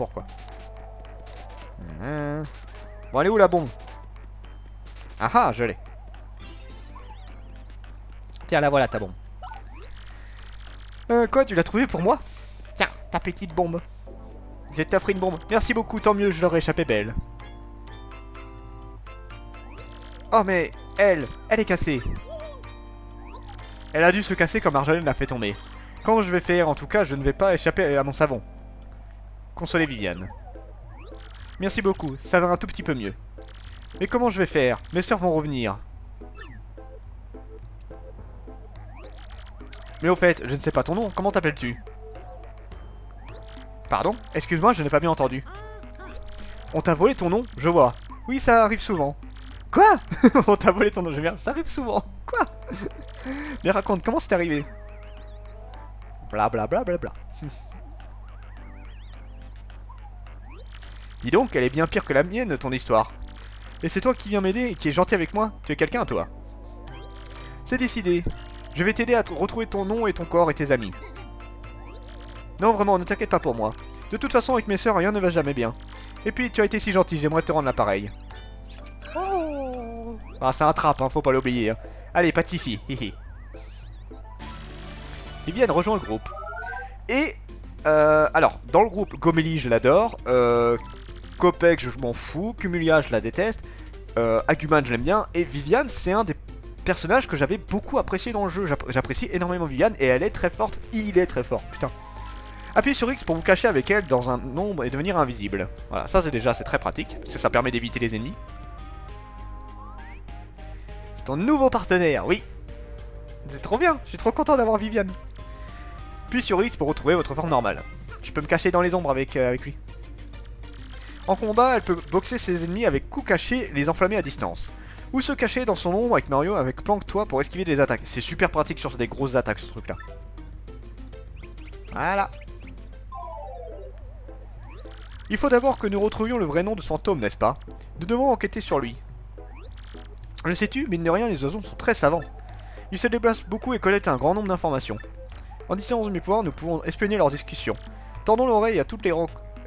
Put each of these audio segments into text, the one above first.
pourquoi. Bon, elle est où la bombe? Ah ah, je l'ai. Tiens, la voilà ta bombe. Quoi, tu l'as trouvée pour moi? Tiens, ta petite bombe. Je t'offre une bombe. Merci beaucoup, tant mieux, je leur ai échappé belle. Oh mais, elle est cassée. Elle a dû se casser quand Marjolaine l'a fait tomber. Quand je vais faire, en tout cas, je ne vais pas échapper à mon savon. Consoler Viviane. Merci beaucoup, ça va un tout petit peu mieux. Mais comment je vais faire? Mes sœurs vont revenir. Mais au fait, je ne sais pas ton nom, comment t'appelles-tu? Pardon? Excuse-moi, je n'ai pas bien entendu. On t'a volé ton nom? Je vois. Oui, ça arrive souvent. Quoi? On t'a volé ton nom, je viens. Ça arrive souvent. Quoi? Mais raconte, comment c'est arrivé? Bla bla bla bla bla. Dis donc, elle est bien pire que la mienne, ton histoire. Et c'est toi qui viens m'aider et qui est gentil avec moi? Tu es quelqu'un, toi? C'est décidé. Je vais t'aider à retrouver ton nom et ton corps et tes amis. Non, vraiment, ne t'inquiète pas pour moi. De toute façon, avec mes sœurs, rien ne va jamais bien. Et puis, tu as été si gentil, j'aimerais te rendre l'appareil. Oh. Ah, c'est un trap, hein, faut pas l'oublier. Hein. Allez, pas de fifi, hihi. Viviane rejoint le groupe. Et, alors, dans le groupe, Gomélie, je l'adore. Kopek, je m'en fous. Cumulia, je la déteste. Aguman, je l'aime bien. Et Viviane, c'est un des personnages que j'avais beaucoup apprécié dans le jeu. J'apprécie énormément Viviane et elle est très forte. Il est très fort, putain. Appuyez sur X pour vous cacher avec elle dans un ombre et devenir invisible. Voilà, ça c'est très pratique, parce que ça permet d'éviter les ennemis. C'est ton nouveau partenaire, oui. C'est trop bien, je suis trop content d'avoir Viviane. Puis sur X pour retrouver votre forme normale. Je peux me cacher dans les ombres avec lui. En combat, elle peut boxer ses ennemis avec coups cachés, les enflammer à distance. Ou se cacher dans son ombre avec Mario avec planque-toi pour esquiver des attaques. C'est super pratique sur des grosses attaques ce truc là. Voilà. Il faut d'abord que nous retrouvions le vrai nom de ce fantôme, n'est-ce pas? Nous devons enquêter sur lui. Le sais-tu, mine de rien, les oiseaux sont très savants. Ils se déplacent beaucoup et collectent un grand nombre d'informations. En disposant de mes pouvoirs, nous pouvons espionner leurs discussions. Tendons l'oreille à toutes les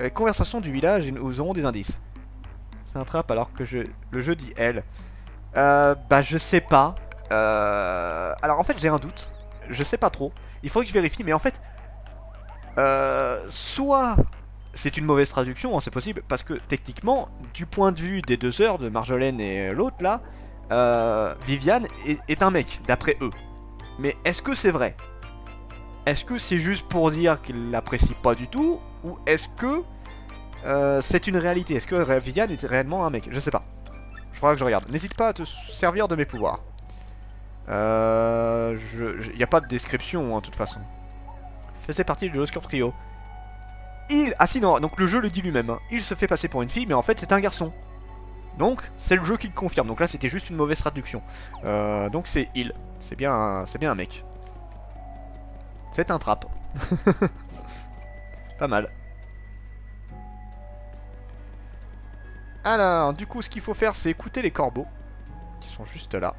conversations du village et nous aurons des indices. C'est un trap alors que le jeu dit elle. Bah je sais pas. Alors en fait j'ai un doute. Je sais pas trop. Il faudrait que je vérifie, mais en fait... soit... C'est une mauvaise traduction, hein, c'est possible, parce que techniquement, du point de vue des deux sœurs de Marjolaine et l'autre là, Viviane est un mec, d'après eux. Mais est-ce que c'est vrai? Est-ce que c'est juste pour dire qu'ils l'apprécient pas du tout? Ou est-ce que c'est une réalité? Est-ce que Viviane est réellement un mec? Je sais pas. Il faudra que je regarde. N'hésite pas à te servir de mes pouvoirs. Il n'y a pas de description, hein, de toute façon. Faisait partie du Oscar Trio. Ah si non, donc le jeu le dit lui-même. Hein. Il se fait passer pour une fille, mais en fait c'est un garçon. Donc c'est le jeu qui le confirme. Donc là c'était juste une mauvaise traduction. Donc c'est il. C'est bien un mec. C'est un trap. Pas mal. Alors, du coup ce qu'il faut faire c'est écouter les corbeaux. Qui sont juste là.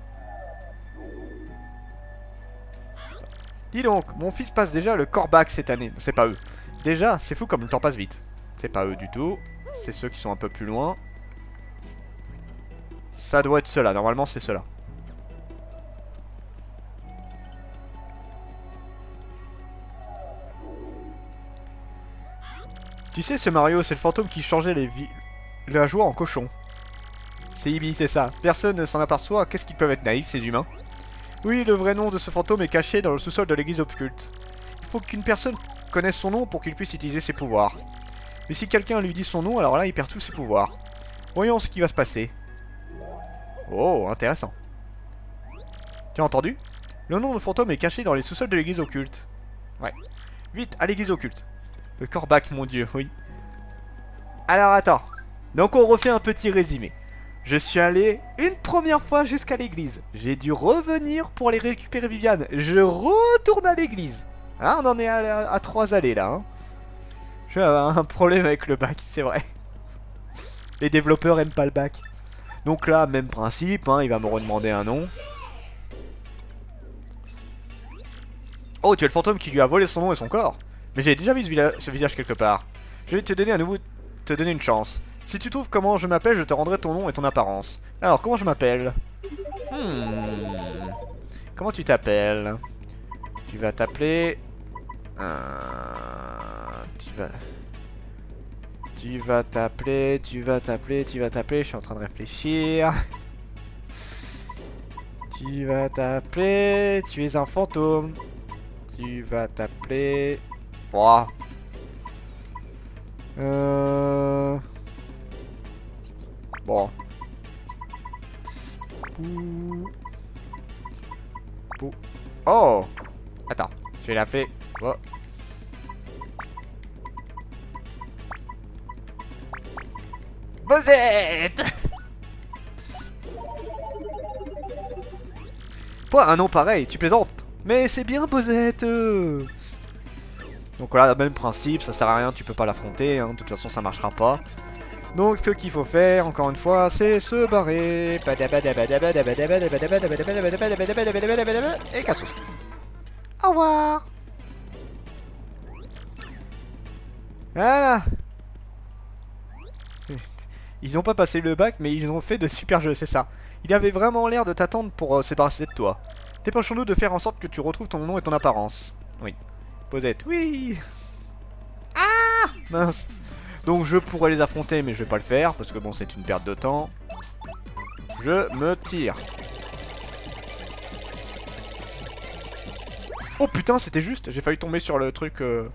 Dis donc, mon fils passe déjà le Corbac cette année. C'est pas eux. Déjà, c'est fou comme le temps passe vite. C'est pas eux du tout. C'est ceux qui sont un peu plus loin. Ça doit être ceux-là. Normalement, c'est ceux-là. Tu sais, ce Mario, c'est le fantôme qui changeait les villageois en cochons. C'est Ibi, c'est ça. Personne ne s'en aperçoit. Qu'est-ce qu'ils peuvent être naïfs, ces humains? Oui, le vrai nom de ce fantôme est caché dans le sous-sol de l'église occulte. Il faut qu'une personne connaisse son nom pour qu'il puisse utiliser ses pouvoirs. Mais si quelqu'un lui dit son nom, alors là, il perd tous ses pouvoirs. Voyons ce qui va se passer. Oh, intéressant. Tu as entendu? Le nom de fantôme est caché dans les sous-sols de l'église occulte. Ouais. Vite, à l'église occulte. Le Corbac, mon dieu, oui. Alors, attends. Donc, on refait un petit résumé. Je suis allé une première fois jusqu'à l'église. J'ai dû revenir pour aller récupérer Viviane. Je retourne à l'église. Hein, on en est à 3 allées là. Hein. Je vais avoir un problème avec le bac, c'est vrai. Les développeurs aiment pas le bac. Donc là, même principe, hein, il va me redemander un nom. Oh, tu es le fantôme qui lui a volé son nom et son corps. Mais j'ai déjà vu ce visage quelque part. Je vais te donner une chance. Si tu trouves comment je m'appelle, je te rendrai ton nom et ton apparence. Alors, comment je m'appelle? Comment tu t'appelles? Tu vas t'appeler... Tu vas t'appeler... Je suis en train de réfléchir. Tu vas t'appeler... Tu es un fantôme. Tu vas t'appeler... Oh. Bon. Oh. Attends, je vais l'appeler... Oh. Bozette. Pas un nom pareil, tu plaisantes. Mais c'est bien Bozette. Donc voilà, même principe, ça sert à rien, tu peux pas l'affronter, hein, de toute façon ça marchera pas. Donc ce qu'il faut faire, encore une fois, c'est se barrer. Et casse. Au revoir. Voilà. Ils ont pas passé le bac, mais ils ont fait de super jeux, c'est ça. Il avait vraiment l'air de t'attendre pour se débarrasser de toi. Dépêchons-nous de faire en sorte que tu retrouves ton nom et ton apparence. Oui. Posette, oui. Ah, mince. Donc je pourrais les affronter, mais je vais pas le faire, parce que bon, c'est une perte de temps. Je me tire. Oh putain, c'était juste. J'ai failli tomber sur le truc où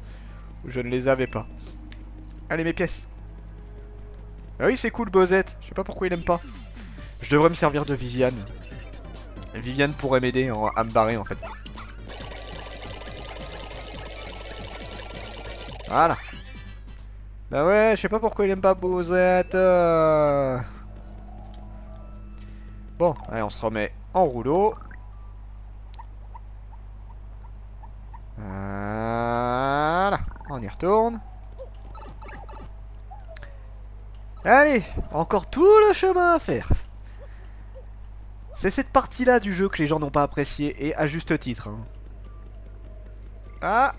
je ne les avais pas. Allez, mes pièces. Ah oui, c'est cool, Bozette. Je sais pas pourquoi il aime pas. Je devrais me servir de Viviane. Viviane pourrait m'aider à me barrer, en fait. Voilà. Bah ouais, je sais pas pourquoi il aime pas Bozette. Bon, allez, on se remet en rouleau. Voilà. On y retourne. Allez, encore tout le chemin à faire. C'est cette partie-là du jeu que les gens n'ont pas apprécié, et à juste titre. Hein. Ah,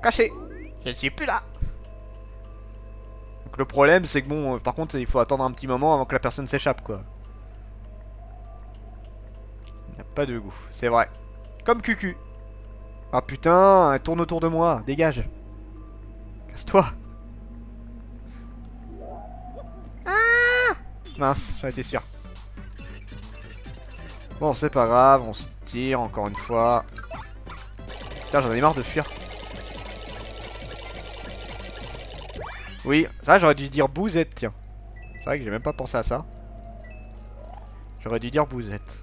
caché. Je ne suis plus là. Donc le problème, c'est que bon, par contre, il faut attendre un petit moment avant que la personne s'échappe, quoi. Il n'y a pas de goût, c'est vrai. Comme Cucu. Ah putain, elle tourne autour de moi, dégage. Casse-toi. Ah, mince, j'en étais sûr. Bon, c'est pas grave, on se tire encore une fois. Putain, j'en ai marre de fuir. Oui, ça j'aurais dû dire Bouzette, tiens. C'est vrai que j'ai même pas pensé à ça. J'aurais dû dire Bouzette.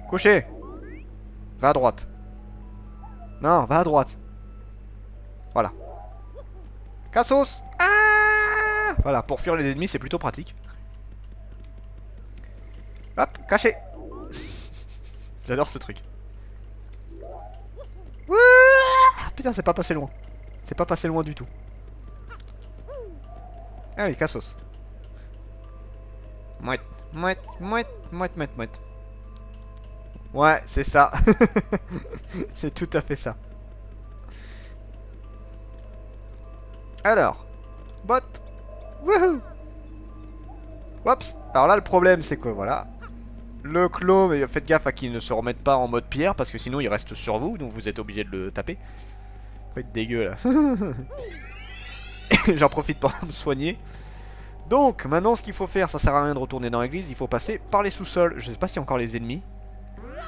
Coucher. Va à droite. Non, va à droite. Voilà. Cassos. Ah, voilà, pour fuir les ennemis, c'est plutôt pratique. Hop, caché. J'adore ce truc. Ouah, putain, c'est pas passé loin. C'est pas passé loin du tout. Allez, cassos. Mouette, mouette, mouette, mouette, mouette, mouette. Ouais, c'est ça. C'est tout à fait ça. Alors, bot. Wouhou. Oups. Alors là, le problème, c'est que voilà. Le clos, mais faites gaffe à qu'il ne se remette pas en mode pierre, parce que sinon il reste sur vous, donc vous êtes obligé de le taper. Faut être dégueu là. J'en profite pour me soigner. Donc, maintenant ce qu'il faut faire, ça sert à rien de retourner dans l'église, il faut passer par les sous-sols. Je sais pas s'il y a encore les ennemis.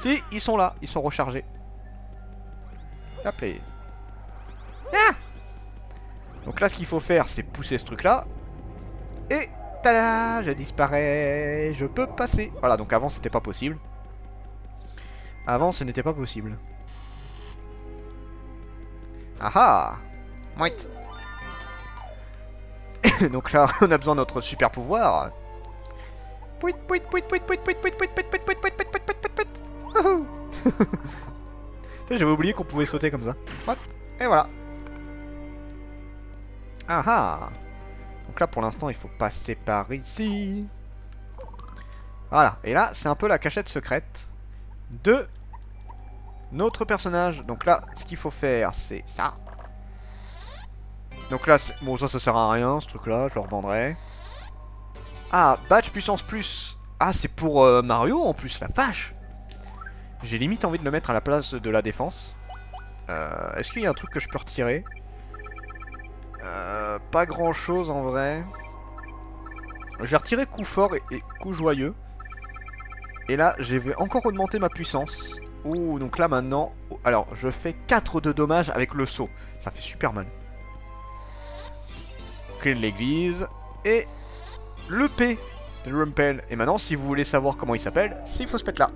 Si, ils sont là, ils sont rechargés. Hop là. Ah, donc là, ce qu'il faut faire, c'est pousser ce truc-là. Et, tada, je disparais. Je peux passer. Voilà, donc avant, c'était pas possible. Avant, ce n'était pas possible. Ah ah. Mouette. Donc là, on a besoin de notre super pouvoir. Pouit, pouit, pouit, pouit, pouit, pouit, pouit, pouit, pouit, pouit, pouit, pouit, pouit, pouit, pouit, pouit. Wouhou. J'avais oublié qu'on pouvait sauter comme ça. Hop. Et voilà. Ah ah. Donc là, pour l'instant, il faut passer par ici. Voilà. Et là, c'est un peu la cachette secrète de notre personnage. Donc là, ce qu'il faut faire, c'est ça. Donc là, bon, ça sert à rien, ce truc-là, je le revendrai. Ah, badge puissance plus. Ah, c'est pour Mario en plus, la vache. J'ai limite envie de le mettre à la place de la défense. Est-ce qu'il y a un truc que je peux retirer? Pas grand-chose en vrai. J'ai retiré coup fort et coup joyeux. Et là, je vais encore augmenter ma puissance. Ouh, donc là maintenant... Alors, je fais 4 de dommages avec le saut. Ça fait super mal. Clé de l'église. Et... le P de Rumpel. Et maintenant, si vous voulez savoir comment il s'appelle, c'est il faut se mettre là.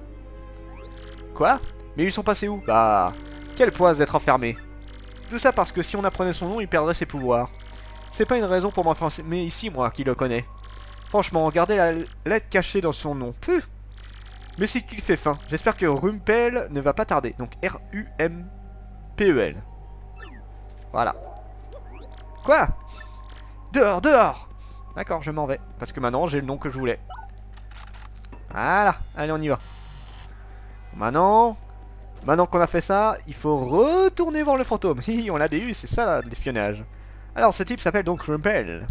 Quoi? Mais ils sont passés où? Bah... quelle poisse d'être enfermé. Tout ça parce que si on apprenait son nom, il perdrait ses pouvoirs. C'est pas une raison pour m'enfermer ici, moi, qui le connais. Franchement, regardez la lettre cachée dans son nom. Puh. Mais c'est qu'il fait faim. J'espère que Rumpel ne va pas tarder. Donc R-U-M-P-E-L. Voilà. Quoi? Dehors, dehors. D'accord, je m'en vais. Parce que maintenant, j'ai le nom que je voulais. Voilà. Allez, on y va. Maintenant qu'on a fait ça, il faut retourner voir le fantôme. Hi, on l'a eu, c'est ça l'espionnage. Alors, ce type s'appelle donc Rumpel.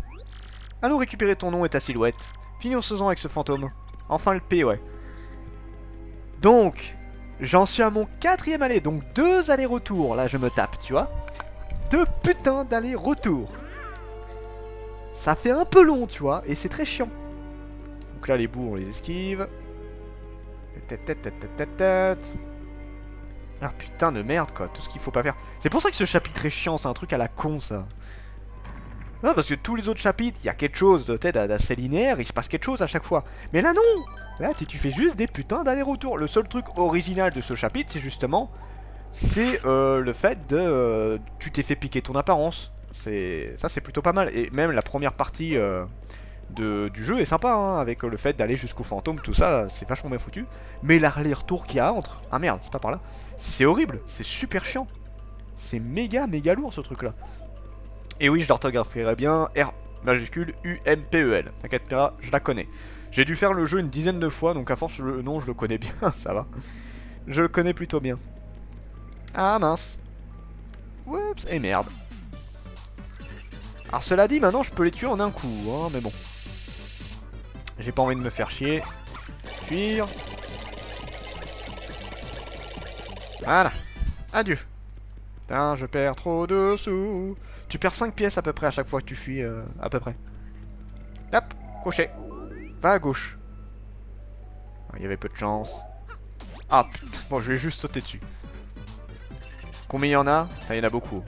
Allons récupérer ton nom et ta silhouette. Finissons avec ce fantôme. Enfin le P, ouais. Donc, j'en suis à mon 4e aller. Donc 2 allers-retours. Là, je me tape, tu vois. 2 putains d'allers-retours. Ça fait un peu long, tu vois. Et c'est très chiant. Donc là, les bouts, on les esquive. Ah putain de merde, quoi. Tout ce qu'il faut pas faire. C'est pour ça que ce chapitre est chiant. C'est un truc à la con, ça. Non, parce que tous les autres chapitres, il y a quelque chose de tête d'assez linéaire, il se passe quelque chose à chaque fois. Mais là, non. Là, tu fais juste des putains d'allers-retours. Le seul truc original de ce chapitre, c'est justement... c'est le fait de... tu t'es fait piquer ton apparence. Ça, c'est plutôt pas mal. Et même la première partie du jeu est sympa, hein, avec le fait d'aller jusqu'au fantôme, tout ça, c'est vachement bien foutu. Mais l'aller-retour qu'il y a entre... ah merde, c'est pas par là. C'est horrible, c'est super chiant. C'est méga lourd, ce truc-là. Et oui, je l'orthographerai bien, R majuscule U-M-P-E-L. T'inquiète pas, je la connais. J'ai dû faire le jeu une dizaine de fois, donc à force, le nom, je le connais bien, ça va. Je le connais plutôt bien. Ah mince. Oups, et merde. Alors cela dit, maintenant, je peux les tuer en un coup, hein, mais bon. J'ai pas envie de me faire chier. Fuir. Voilà. Adieu. Putain, je perds trop de sous. Tu perds 5 pièces à peu près à chaque fois que tu fuis, à peu près. Hop, crochet. Va à gauche. Il y avait peu de chance. Ah, putain, bon, je vais juste sauter dessus. Combien il y en a? Il y en a beaucoup.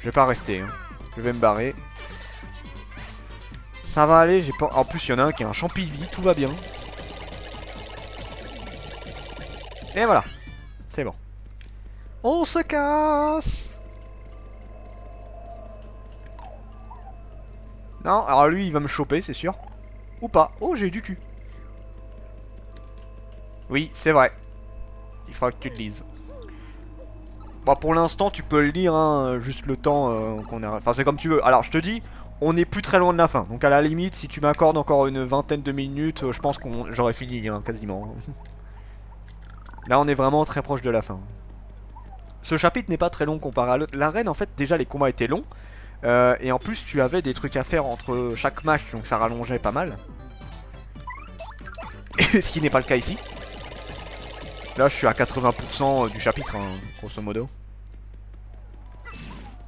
Je vais pas rester, hein. Je vais me barrer. Ça va aller, j'ai pas... En plus, il y en a un qui a un champi-vie, tout va bien. Et voilà. C'est bon. On se casse. Non, alors lui, il va me choper, c'est sûr. Ou pas. Oh, j'ai eu du cul. Oui, c'est vrai. Il faudra que tu le lises. Bon, pour l'instant, tu peux le lire, hein, juste le temps qu'on a... Enfin, c'est comme tu veux. Alors, je te dis, on est plus très loin de la fin. Donc, à la limite, si tu m'accordes encore une vingtaine de minutes, je pense qu'on j'aurais fini, hein, quasiment. Là, on est vraiment très proche de la fin. Ce chapitre n'est pas très long comparé à l'autre. L'arène, en fait, déjà, les combats étaient longs. Et en plus, tu avais des trucs à faire entre chaque match, donc ça rallongeait pas mal. Ce qui n'est pas le cas ici. Là, je suis à 80% du chapitre, hein, grosso modo.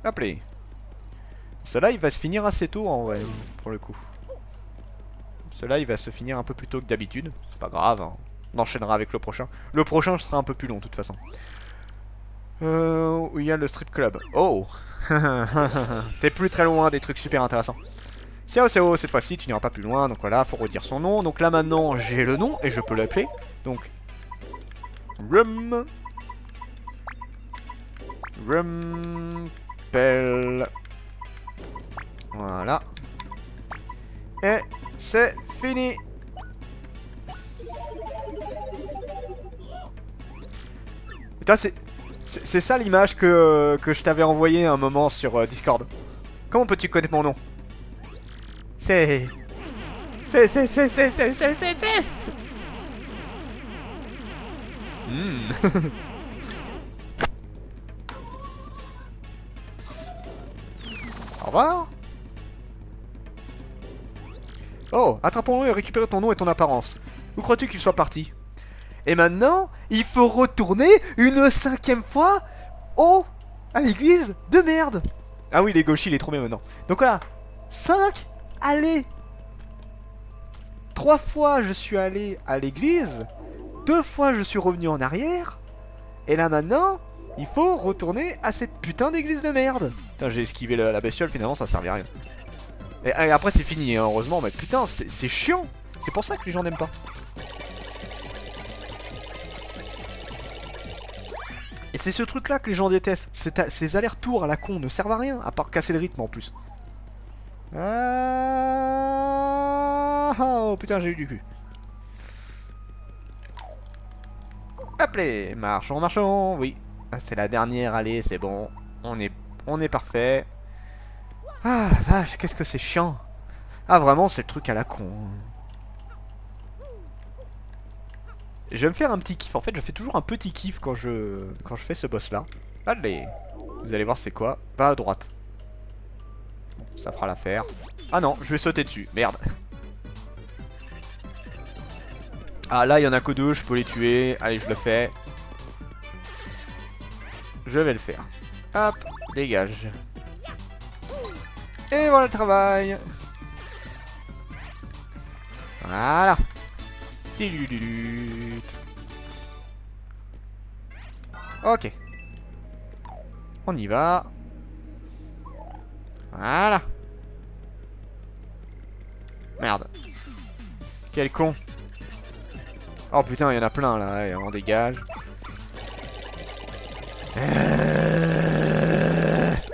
Hop là. Celui-là, il va se finir assez tôt, en vrai, pour le coup. Celui-là, il va se finir un peu plus tôt que d'habitude. C'est pas grave, hein. On enchaînera avec le prochain. Le prochain sera un peu plus long, de toute façon. Où il y a le strip club. Oh. T'es plus très loin des trucs super intéressants. Xiao, cette fois-ci, tu n'iras pas plus loin. Donc voilà, faut redire son nom. Donc là, maintenant, j'ai le nom et je peux l'appeler. Donc... Rumpel. Voilà. Et c'est fini. Putain, c'est ça l'image que je t'avais envoyé un moment sur Discord. Comment peux-tu connaître mon nom? C'est... revoir. Oh, attrapons-le et récupérez ton nom et ton apparence. Où crois-tu qu'il soit parti? Et maintenant, il faut retourner une 5e fois à l'église de merde. Ah oui, les gauchis, il est trop bien maintenant. Donc voilà, 5, allez. 3 fois, je suis allé à l'église. 2 fois, je suis revenu en arrière. Et là maintenant, il faut retourner à cette putain d'église de merde. Putain, j'ai esquivé la bestiole, finalement, ça servait à rien. Et après, c'est fini, hein, heureusement, mais putain, c'est chiant. C'est pour ça que les gens n'aiment pas. Et c'est ce truc là que les gens détestent. Ces allers-retours à la con ne servent à rien, à part casser le rythme en plus. Oh putain, j'ai eu du cul. Appelez, marchons, marchons, oui. C'est la dernière, allez, c'est bon. On est parfait. Ah vache, qu'est-ce que c'est chiant. Ah vraiment, c'est le truc à la con. Je vais me faire un petit kiff. En fait, je fais toujours un petit kiff quand je fais ce boss là. Allez, vous allez voir c'est quoi. Pas à droite. Bon, ça fera l'affaire. Ah non, je vais sauter dessus. Merde. Ah là, il y en a que 2, je peux les tuer. Allez, je le fais. Je vais le faire. Hop, dégage. Et voilà le travail. Voilà. Ok. On y va. Voilà. Merde. Quel con. Oh putain, il y en a plein là. Allez, on dégage.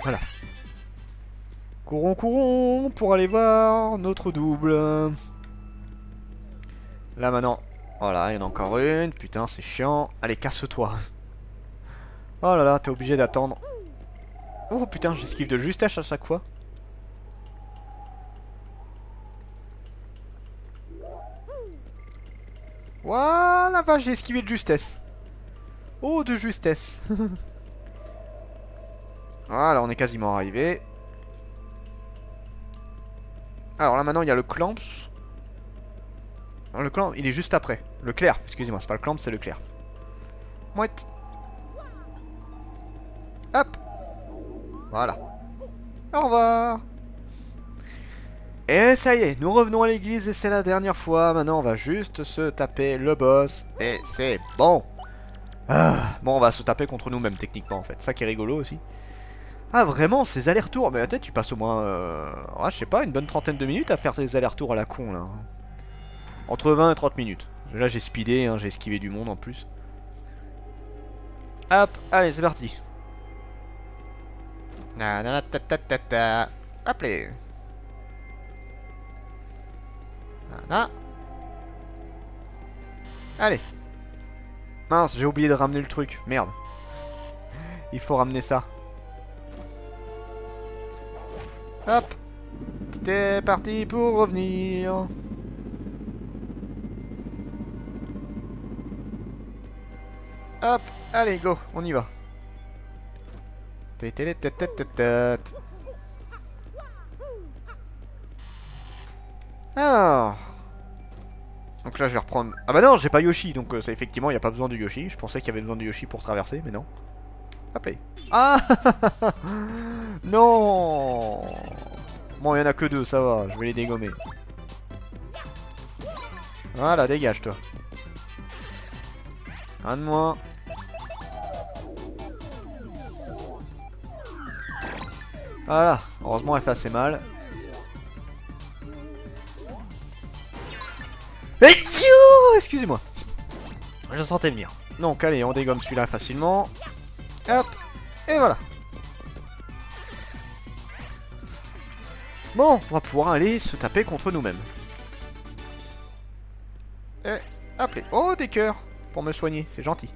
Voilà. Courons, courons pour aller voir notre double. Là maintenant. Voilà, il y en a encore une. Putain, c'est chiant. Allez, casse-toi. Oh là là, t'es obligé d'attendre. Oh putain, j'esquive de justesse à chaque fois. Voilà, vache, j'ai esquivé de justesse. Oh, de justesse. Voilà, on est quasiment arrivé. Alors là maintenant, il y a le clamps. Le clamp, il est juste après. Le clair, excusez-moi, c'est pas le clamp, c'est le clair. Mouette. Hop. Voilà. Au revoir. Et ça y est, nous revenons à l'église et c'est la dernière fois. Maintenant, on va juste se taper le boss. Et c'est bon. Ah, bon, on va se taper contre nous-mêmes techniquement en fait. Ça qui est rigolo aussi. Ah vraiment, ces allers-retours. Mais peut-être tu passes au moins, je sais pas, une bonne trentaine de minutes à faire ces allers-retours à la con là. Entre 20 et 30 minutes. Là j'ai speedé, hein, j'ai esquivé du monde en plus. Hop, allez c'est parti. Appelez. Voilà. Allez. Mince, j'ai oublié de ramener le truc. Merde. Il faut ramener ça. Hop. T'es parti pour revenir. Hop. Allez, go. On y va. Alors. Donc là je vais reprendre... Ah bah non, j'ai pas Yoshi, donc ça, effectivement il n'y a pas besoin de Yoshi. Je pensais qu'il y avait besoin de Yoshi pour traverser, mais non. Hop là. Ah. Non. Bon, il y en a que 2, ça va, je vais les dégommer. Voilà, dégage toi. Un de moins. Voilà, heureusement elle fait assez mal. Excusez-moi. Je sentais venir. Donc allez, on dégomme celui-là facilement. Hop. Et voilà. Bon, on va pouvoir aller se taper contre nous-mêmes. Et appelez. Oh, des cœurs. Pour me soigner, c'est gentil.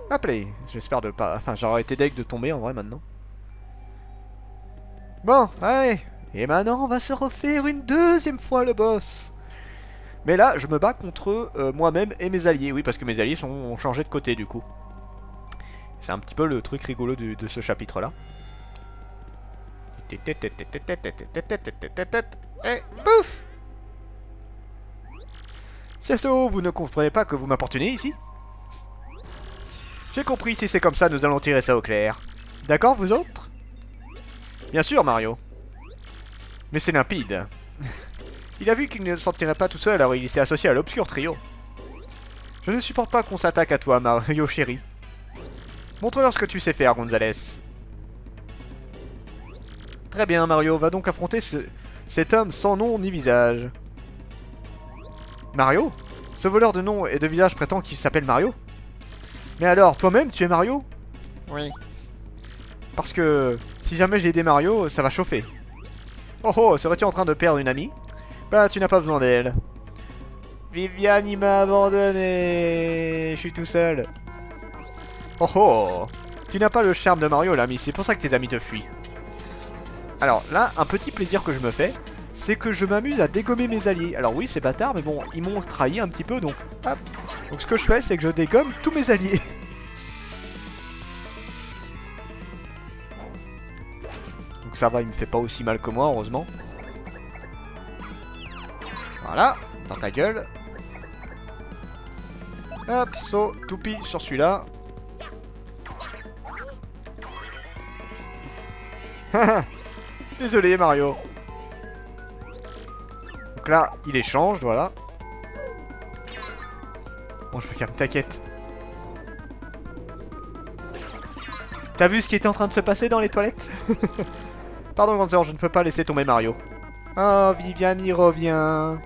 Appelez. J'espère de pas... Enfin, j'aurais été deg de tomber en vrai maintenant. Bon, allez. Et maintenant, on va se refaire une deuxième fois le boss. Mais là, je me bats contre moi-même et mes alliés. Oui, parce que mes alliés ont changé de côté, du coup. C'est un petit peu le truc rigolo de ce chapitre-là. Et pouf! Tiesto, vous ne comprenez pas que vous m'appartenez ici? J'ai compris, si c'est comme ça, nous allons tirer ça au clair. D'accord, vous autres? Bien sûr, Mario. Mais c'est limpide. Il a vu qu'il ne s'en tirait pas tout seul, alors il s'est associé à l'obscur trio. Je ne supporte pas qu'on s'attaque à toi, Mario chéri. Montre-leur ce que tu sais faire, Gonzales. Très bien, Mario, va donc affronter cet homme sans nom ni visage. Mario? Ce voleur de nom et de visage prétend qu'il s'appelle Mario? Mais alors, toi-même, tu es Mario? Oui. Parce que si jamais j'ai aidé Mario, ça va chauffer. Oh oh, serais-tu en train de perdre une amie? Bah, tu n'as pas besoin d'elle. Viviane, il m'a abandonné. Je suis tout seul. Oh oh, tu n'as pas le charme de Mario, l'ami, c'est pour ça que tes amis te fuient. Alors là, un petit plaisir que je me fais, c'est que je m'amuse à dégommer mes alliés. Alors oui, c'est bâtard, mais bon, ils m'ont trahi un petit peu, donc hop. Donc ce que je fais, c'est que je dégomme tous mes alliés. Donc ça va, il me fait pas aussi mal que moi, heureusement. Voilà, dans ta gueule. Hop, saut, toupie sur celui-là. Désolé, Mario. Donc là, il échange, voilà. Bon, je veux calmer ta quête. T'as vu ce qui était en train de se passer dans les toilettes? Pardon, grande sœur, je ne peux pas laisser tomber Mario. Oh, Viviane, il revient.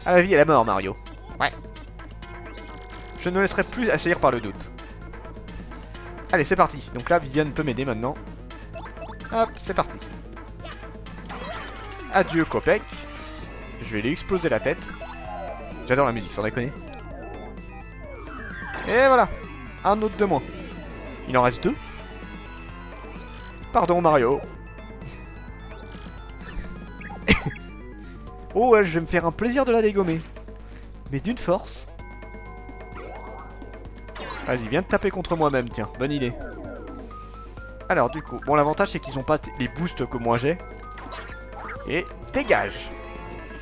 À la vie et la mort, Mario. Ouais. Je ne me laisserai plus assaillir par le doute. Allez, c'est parti. Donc là, Viviane peut m'aider maintenant. Hop, c'est parti. Adieu, Kopek. Je vais lui exploser la tête. J'adore la musique, sans déconner. Et voilà. Un autre de moins. Il en reste deux. Pardon, Mario. Oh, ouais, je vais me faire un plaisir de la dégommer. Mais d'une force. Vas-y, viens te taper contre moi-même, tiens. Bonne idée. Alors, du coup, bon, l'avantage, c'est qu'ils ont pas les boosts que moi j'ai. Et dégage.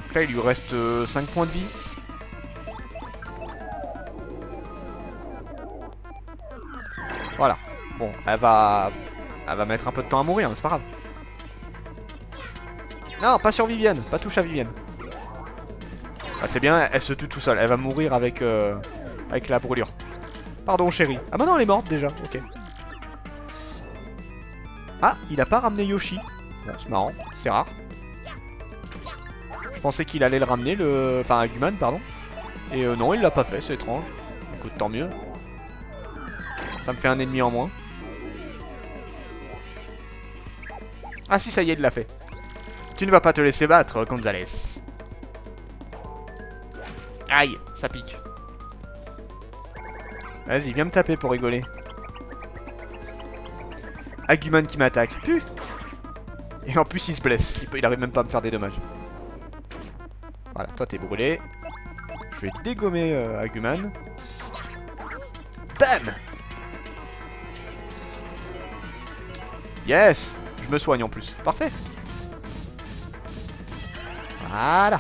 Donc là, il lui reste 5 points de vie. Voilà. Bon, elle va mettre un peu de temps à mourir, mais c'est pas grave. Non, pas sur Viviane. Pas touche à Viviane. Ah, c'est bien, elle se tue tout seule. Elle va mourir avec la brûlure. Pardon, chérie. Ah, bah non, elle est morte déjà. Ok. Ah, il a pas ramené Yoshi. Bon, c'est marrant. C'est rare. Je pensais qu'il allait le ramener, enfin, Agumon, pardon. Et non, il l'a pas fait, c'est étrange. Écoute, tant mieux. Ça me fait un ennemi en moins. Ah si, ça y est, il l'a fait. Tu ne vas pas te laisser battre, Gonzales. Aïe, ça pique. Vas-y, viens me taper pour rigoler. Agumon qui m'attaque. Puh. Et en plus, il se blesse. Il arrive même pas à me faire des dommages. Voilà, toi t'es brûlé. Je vais dégommer Agumon. Bam. Yes. Je me soigne en plus. Parfait. Voilà.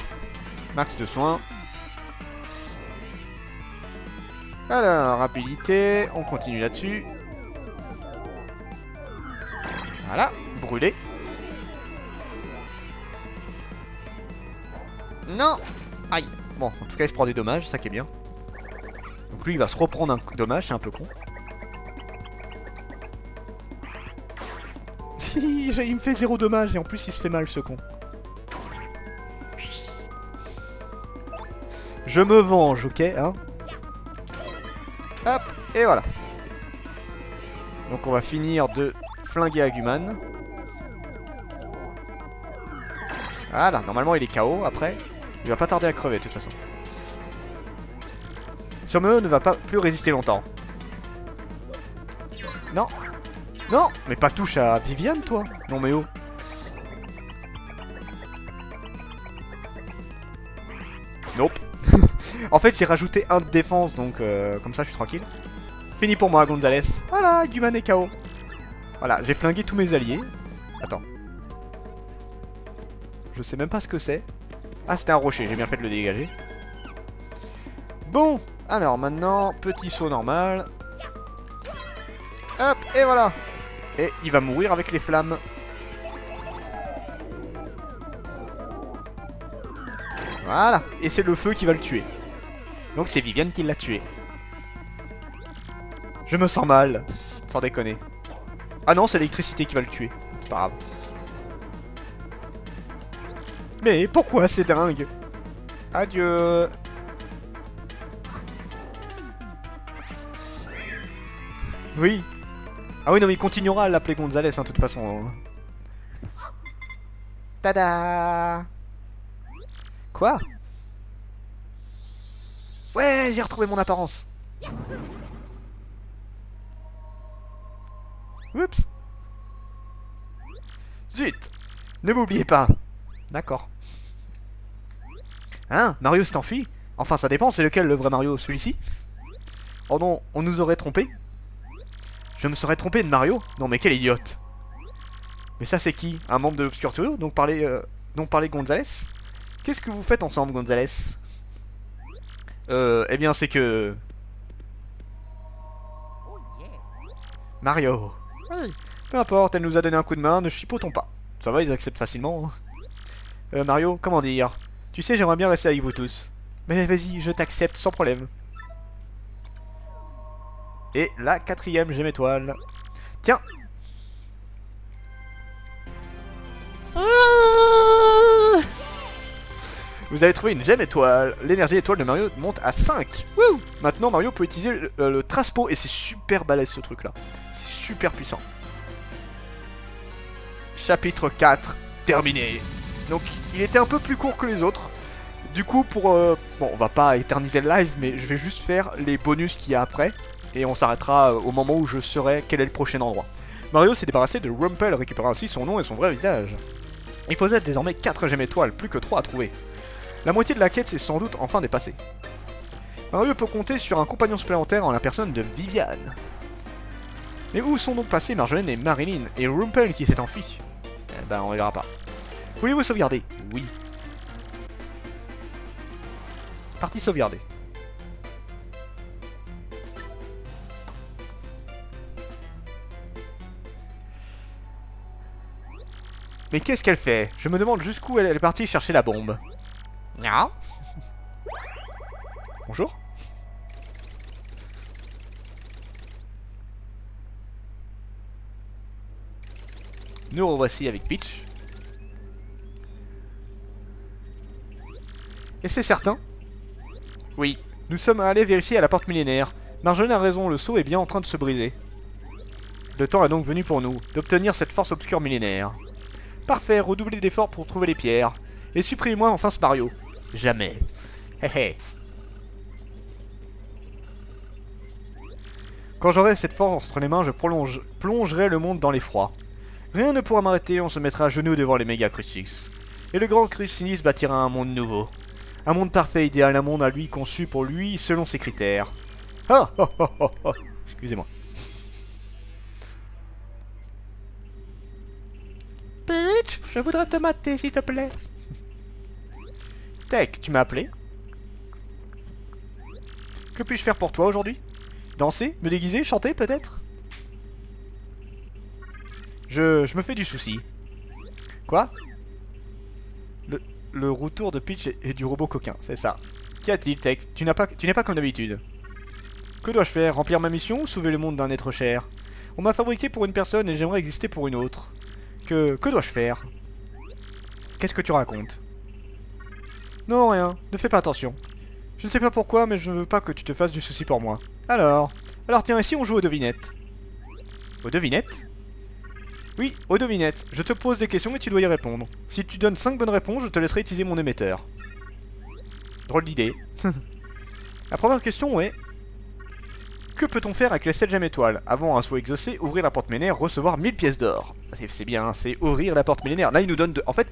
Max de soins. Alors, rapidité. On continue là-dessus. Voilà. Brûlé. Non. Aïe. Bon, en tout cas, il se prend des dommages, ça qui est bien. Donc lui, il va se reprendre un dommage, c'est un peu con. Il me fait 0 dommage et en plus, il se fait mal, ce con. Je me venge, ok, hein. Hop, et voilà. Donc on va finir de flinguer Agumon. Voilà, normalement il est KO après. Il va pas tarder à crever de toute façon. Surmeo ne va pas plus résister longtemps. Non. Non, mais pas touche à Viviane toi. Non mais oh. Nope. En fait j'ai rajouté 1 de défense donc comme ça je suis tranquille. Fini pour moi Gonzales. Voilà, Agumon est KO. Voilà, j'ai flingué tous mes alliés. Attends. Je sais même pas ce que c'est. Ah, c'était un rocher, j'ai bien fait de le dégager. Bon, alors maintenant, petit saut normal. Hop, et voilà. Et il va mourir avec les flammes. Voilà, et c'est le feu qui va le tuer. Donc c'est Viviane qui l'a tué. Je me sens mal, sans déconner. Ah non, c'est l'électricité qui va le tuer. C'est pas grave. Mais pourquoi c'est dingue? Adieu. Oui. Ah oui, non, mais il continuera à l'appeler Gonzalez, hein, de toute façon. Tada. Quoi? Ouais, j'ai retrouvé mon apparence. Oups. Zut. Ne m'oubliez pas. D'accord. Hein? Mario s'est enfui? Enfin, ça dépend, c'est lequel le vrai Mario? Celui-ci? Oh non, on nous aurait trompé? Je me serais trompé de Mario? Non mais quel idiote. Mais ça c'est qui? Un membre de l'Obscur Trio? Donc parler Gonzalez? Qu'est-ce que vous faites ensemble, Gonzalez? Eh bien c'est que... Mario. Oui. Peu importe, elle nous a donné un coup de main, ne chipotons pas. Ça va, ils acceptent facilement. Mario, comment dire? Tu sais, j'aimerais bien rester avec vous tous. Mais vas-y, je t'accepte sans problème. Et la 4ème gemme étoile. Tiens. Vous avez trouvé une gemme étoile. L'énergie étoile de Mario monte à 5. Wouh! Maintenant, Mario peut utiliser le Traspo. Et c'est super balèze ce truc là. C'est super puissant. Chapitre 4, terminé. Donc, il était un peu plus court que les autres. Du coup, pour... bon, on va pas éterniser le live, mais je vais juste faire les bonus qu'il y a après. Et on s'arrêtera au moment où je saurai quel est le prochain endroit. Mario s'est débarrassé de Rumpel, récupérant ainsi son nom et son vrai visage. Il possède désormais 4 gemmes étoiles, plus que 3 à trouver. La moitié de la quête s'est sans doute enfin dépassée. Mario peut compter sur un compagnon supplémentaire en la personne de Viviane. Mais où sont donc passés Marjolaine et Marilyn, et Rumpel qui s'est enfui? Eh ben, on verra pas. Voulez-vous sauvegarder? Oui. Partie sauvegardée. Mais qu'est-ce qu'elle fait? Je me demande jusqu'où elle est partie chercher la bombe. Non. Bonjour. Nous revoici avec Peach. Et c'est certain? Oui. Nous sommes allés vérifier à la porte millénaire. Marjolaine a raison, le seau est bien en train de se briser. Le temps est donc venu pour nous d'obtenir cette force obscure millénaire. Parfait, redoublez d'efforts pour trouver les pierres. Et supprimez-moi enfin ce Mario. Jamais. Hé hé. Quand j'aurai cette force entre les mains, je plongerai le monde dans l'effroi. Rien ne pourra m'arrêter, on se mettra à genoux devant les méga Crucix. Et le grand Crucinis bâtira un monde nouveau. Un monde parfait, idéal, un monde à lui conçu pour lui selon ses critères. Ah ah ah ah ah. Excusez-moi. Peach, je voudrais te mater s'il te plaît. Tech, tu m'as appelé? Que puis-je faire pour toi aujourd'hui? Danser? Me déguiser? Chanter peut-être? Je me fais du souci. Quoi? Le retour de Peach et du robot coquin, c'est ça. Qu'y a-t-il, Tech? Tu n'es pas comme d'habitude. Que dois-je faire? Remplir ma mission ou sauver le monde d'un être cher? On m'a fabriqué pour une personne et j'aimerais exister pour une autre. Que dois-je faire? Qu'est-ce que tu racontes? Non, rien. Ne fais pas attention. Je ne sais pas pourquoi, mais je ne veux pas que tu te fasses du souci pour moi. Alors tiens, ici on joue aux devinettes. Aux devinettes? Oui, aux devinettes. Je te pose des questions et tu dois y répondre. Si tu donnes 5 bonnes réponses, je te laisserai utiliser mon émetteur. Drôle d'idée. La première question est... Que peut-on faire avec les 7 gemmes étoiles? Avant un saut exaucé, ouvrir la porte millénaire, recevoir 1000 pièces d'or. C'est bien, c'est ouvrir la porte millénaire. Là, il nous donne... En fait,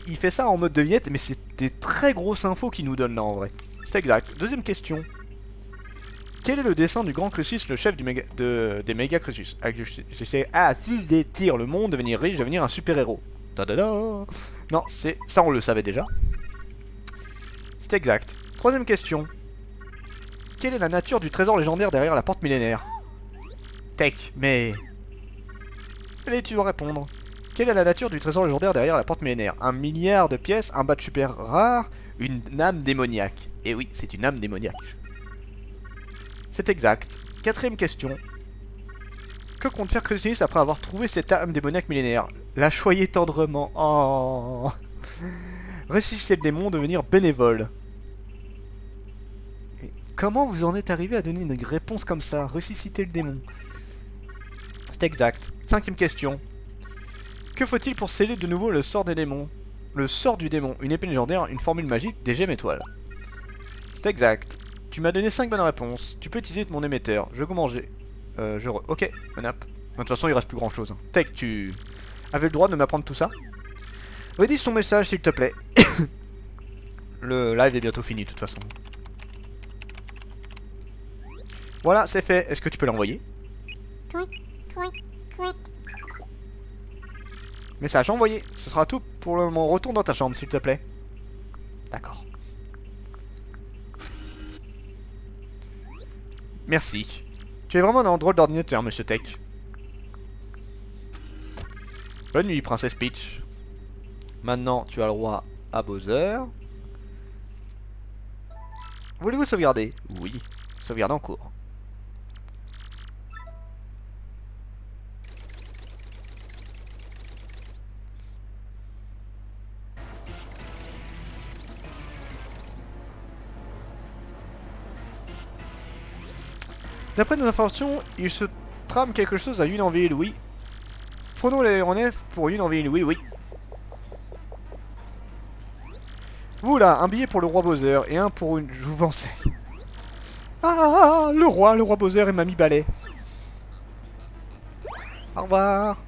il fait ça en mode devinette, mais c'est des très grosses infos qu'il nous donne là, en vrai. C'est exact. Deuxième question. Quel est le dessin du grand Crucis, le chef des méga Crucis? Si j'étire le monde, devenir riche, devenir un super-héros. Ta-da-da. Non, c'est ça, on le savait déjà. C'est exact. Troisième question. Quelle est la nature du trésor légendaire derrière la porte millénaire? Tech, mais... Allez, tu dois répondre. Quelle est la nature du trésor légendaire derrière la porte millénaire? 1 milliard de pièces, un badge super rare, une âme démoniaque. Et oui, c'est une âme démoniaque. C'est exact. Quatrième question. Que compte faire Chrysalis après avoir trouvé cette âme démoniaque millénaire? La choyer tendrement. Oh. Ressusciter le démon, devenir bénévole. Et comment vous en êtes arrivé à donner une réponse comme ça? Ressusciter le démon. C'est exact. Cinquième question. Que faut-il pour sceller de nouveau le sort des démons? Le sort du démon, une épée légendaire, une formule magique, des gemmes étoiles. C'est exact. Tu m'as donné 5 bonnes réponses. Tu peux utiliser mon émetteur. Je vais manger. Ok, Menap. De toute façon, il reste plus grand chose. Tech, tu avais le droit de m'apprendre tout ça? Rédige ton message, s'il te plaît. Le live est bientôt fini, de toute façon. Voilà, c'est fait. Est-ce que tu peux l'envoyer? Tweet, tweet, tweet. Message envoyé. Ce sera tout pour le moment. Retourne dans ta chambre, s'il te plaît. D'accord. Merci. Tu es vraiment un drôle d'ordinateur, monsieur Tech. Bonne nuit, princesse Peach. Maintenant, tu as le droit à Bowser. Voulez-vous sauvegarder? Oui. Sauvegarde en cours. D'après nos informations, il se trame quelque chose à Unionville, oui. Prenons les RNF pour Unionville, oui, oui. Vous là, un billet pour le roi Bowser et un pour une jouvence. Ah, le roi Bowser et Mamie Ballet. Au revoir.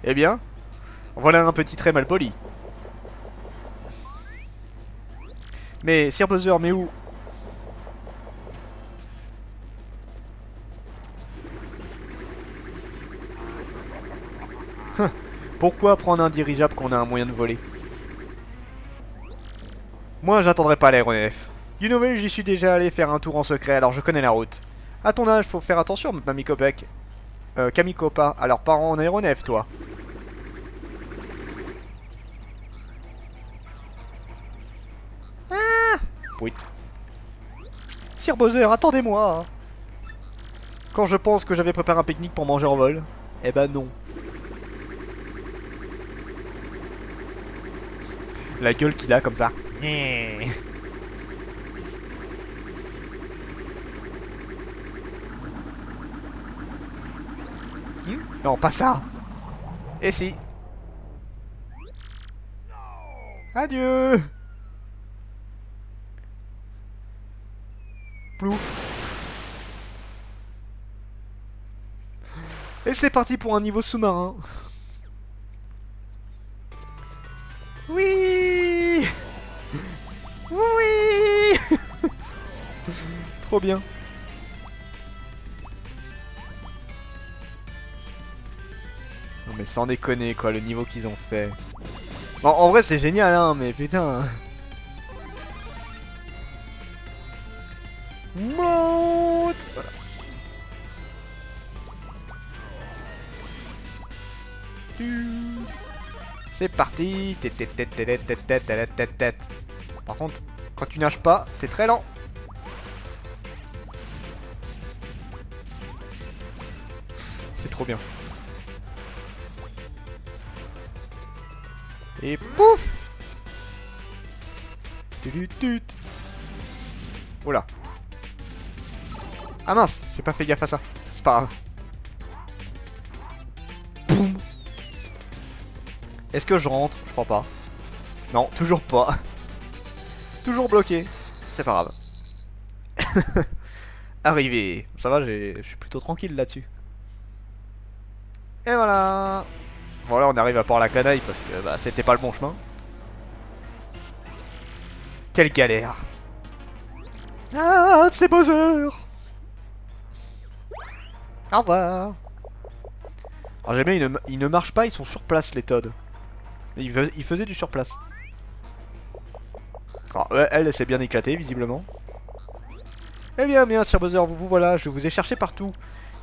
Eh bien, voilà un petit trait mal poli. Mais, Sir Bowser, mais où? Pourquoi prendre un dirigeable qu'on a un moyen de voler? Moi, j'attendrai pas l'aéronef. Unionville, j'y suis déjà allé faire un tour en secret, alors je connais la route. À ton âge, faut faire attention, Mamie Copec. Camille Copa, alors pars en aéronef, toi. Ah! Oui. Sir Bowser, attendez-moi. Quand je pense que j'avais préparé un pique-nique pour manger en vol, eh ben non. La gueule qu'il a comme ça. Non, pas ça. Et si. Adieu. Plouf. Et c'est parti pour un niveau sous-marin. Oui. Oui. Trop bien. Non mais sans déconner quoi, le niveau qu'ils ont fait. Bon, en vrai c'est génial hein, mais putain. Monte. Voilà. C'est parti. Par contre, quand tu nages pas, t'es très lent. C'est trop bien. Et pouf. Oula. Ah mince, j'ai pas fait gaffe à ça. C'est pas grave. Boum. Est-ce que je rentre? Je crois pas. Non, toujours pas. Toujours bloqué. C'est pas grave. Arrivé. Ça va, je suis plutôt tranquille là-dessus. Et voilà. Voilà, on arrive à Port la Canaille parce que bah, c'était pas le bon chemin. Quelle galère. Ah, c'est Bowser. Au revoir. Alors jamais ils ne marchent pas, ils sont sur place les Todd. Ils faisaient du sur place. Alors, elle s'est bien éclatée visiblement. Eh bien, Sir Bowser, vous voilà, je vous ai cherché partout.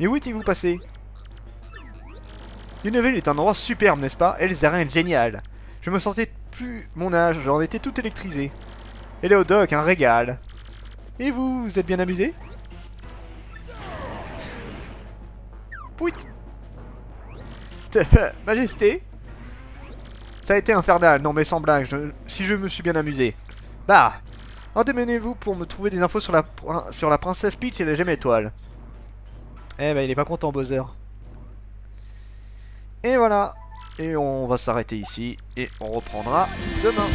Mais où étiez-vous passé? Uneville est un endroit superbe, n'est-ce pas? Elzara est génial. Je me sentais plus mon âge, j'en étais tout électrisé. Et les hot dogs, un régal. Et vous êtes bien amusé? Pouit. Majesté? Ça a été infernal, non mais sans blague, si je me suis bien amusé. Bah, démenez-vous pour me trouver des infos sur la princesse Peach et les gemmes étoiles. Eh ben il est pas content Bowser. Et voilà. Et on va s'arrêter ici et on reprendra demain.